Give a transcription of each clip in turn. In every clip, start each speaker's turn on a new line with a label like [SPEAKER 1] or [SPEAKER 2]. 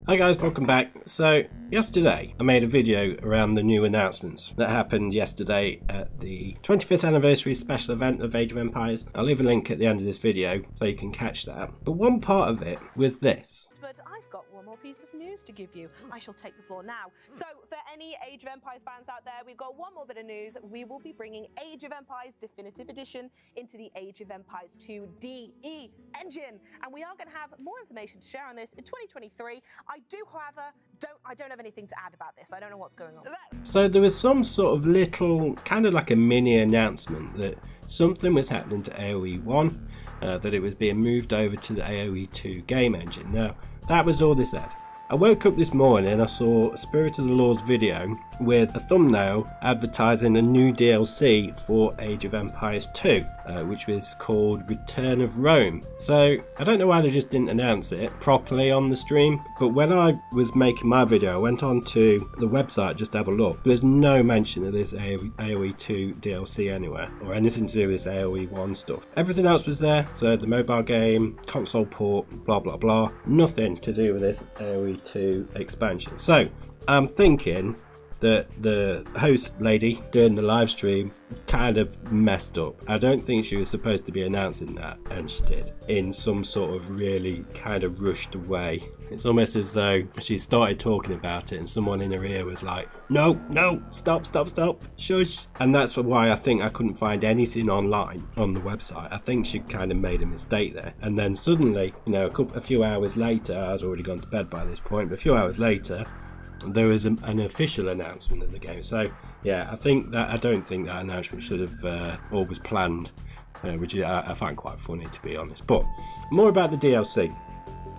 [SPEAKER 1] Hi guys, welcome back. So yesterday I made a video around the new announcements that happened yesterday at the 25th anniversary special event of Age of Empires. I'll leave a link at the end of this video so you can catch that. But one part of it was this.
[SPEAKER 2] But I've got one more piece of news to give you. I shall take the floor now. So for any Age of Empires fans out there, we've got one more bit of news. We will be bringing Age of Empires Definitive Edition into the Age of Empires 2 DE engine. And we are going to have more information to share on this in 2023. I do, however, don't have anything to add about this. I don't know what's going on.
[SPEAKER 1] So there was some sort of little, kind of like a mini announcement that something was happening to AOE1, that it was being moved over to the AOE2 game engine. Now, that was all they said. I woke up this morning and I saw Spirit of the Lord's video with a thumbnail advertising a new DLC for Age of Empires 2, which was called Return of Rome. So I don't know why they just didn't announce it properly on the stream, but when I was making my video I went on to the website just to have a look. There's no mention of this AOE2 DLC anywhere, or anything to do with this AOE1 stuff. Everything else was there, so the mobile game, console port, blah blah blah, nothing to do with this AOE2 expansion. So I'm thinking that the host lady during the live stream kind of messed up. I don't think she was supposed to be announcing that, and she did in some sort of really kind of rushed way. It's almost as though she started talking about it and someone in her ear was like, no, stop, shush. And that's why I think I couldn't find anything online on the website. I think she kind of made a mistake there. And then suddenly, you know, a few hours later, I'd already gone to bed by this point, but a few hours later there was an official announcement of the game. So yeah, I don't think that announcement should have or was planned, which I find quite funny, to be honest. But more about the DLC.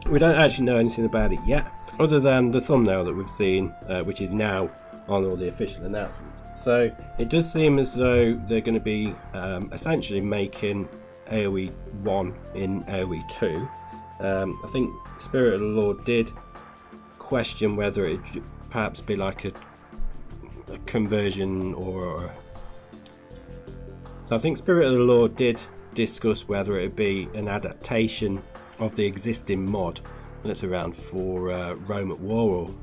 [SPEAKER 1] We don't actually know anything about it yet, other than the thumbnail that we've seen, which is now on all the official announcements. So it does seem as though they're going to be essentially making AOE 1 in AOE 2. I think Spirit of the Lord did question whether it would perhaps be like a conversion, or so I think Spirit of the Lord did discuss whether it would be an adaptation of the existing mod that's around for Rome at War, or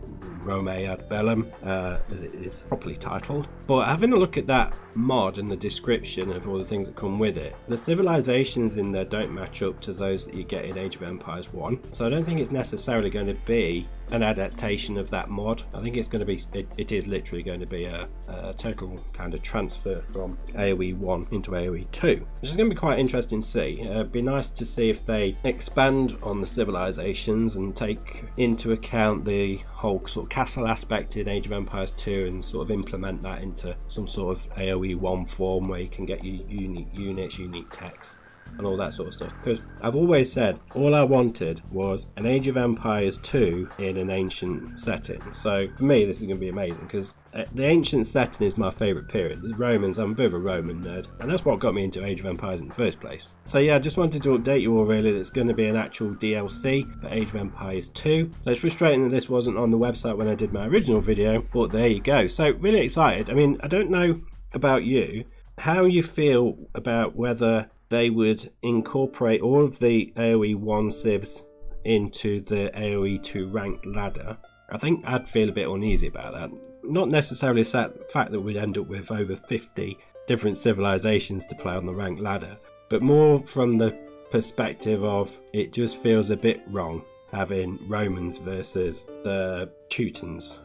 [SPEAKER 1] Rome ad Bellum, as it is properly titled. But having a look at that mod and the description of all the things that come with it, the civilizations in there don't match up to those that you get in Age of Empires 1. So I don't think it's necessarily going to be an adaptation of that mod. I think it's going to be, it is literally going to be a total kind of transfer from AOE 1 into AOE 2, which is going to be quite interesting to see. It'd be nice to see if they expand on the civilizations and take into account the whole sort of castle aspect in Age of Empires 2 and sort of implement that into some sort of AOE 1 form where you can get your unique units, unique techs and all that sort of stuff. Because I've always said all I wanted was an Age of Empires 2 in an ancient setting. So for me this is going to be amazing, because the ancient setting is my favourite period. The Romans, I'm a bit of a Roman nerd, and that's what got me into Age of Empires in the first place. So yeah, I just wanted to update you all really that it's going to be an actual DLC for Age of Empires 2. So it's frustrating that this wasn't on the website when I did my original video, but there you go. So really excited. I mean, I don't know about you, how you feel about whether they would incorporate all of the AOE 1 civs into the AOE 2 ranked ladder. I think I'd feel a bit uneasy about that. Not necessarily the fact that we'd end up with over 50 different civilizations to play on the ranked ladder, but more from the perspective of it just feels a bit wrong having Romans versus the Teutons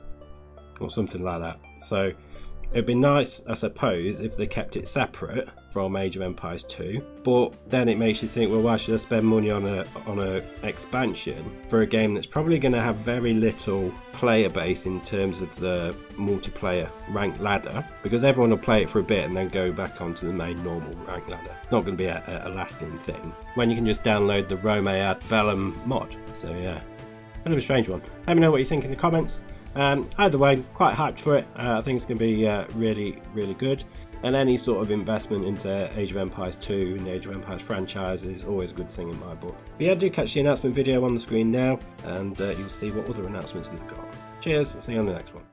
[SPEAKER 1] or something like that. So it'd be nice, I suppose, if they kept it separate from Age of Empires 2, but then it makes you think, well, why should I spend money on a expansion for a game that's probably going to have very little player base in terms of the multiplayer ranked ladder, because everyone will play it for a bit and then go back onto the main normal ranked ladder. It's not going to be a lasting thing when you can just download the Rome ad Bellum mod. So yeah, kind of a strange one. Let me know what you think in the comments. Either way, quite hyped for it. I think it's going to be really good, and any sort of investment into Age of Empires 2 and the Age of Empires franchise is always a good thing in my book. But yeah, do catch the announcement video on the screen now, and you'll see what other announcements they've got. Cheers, see you on the next one.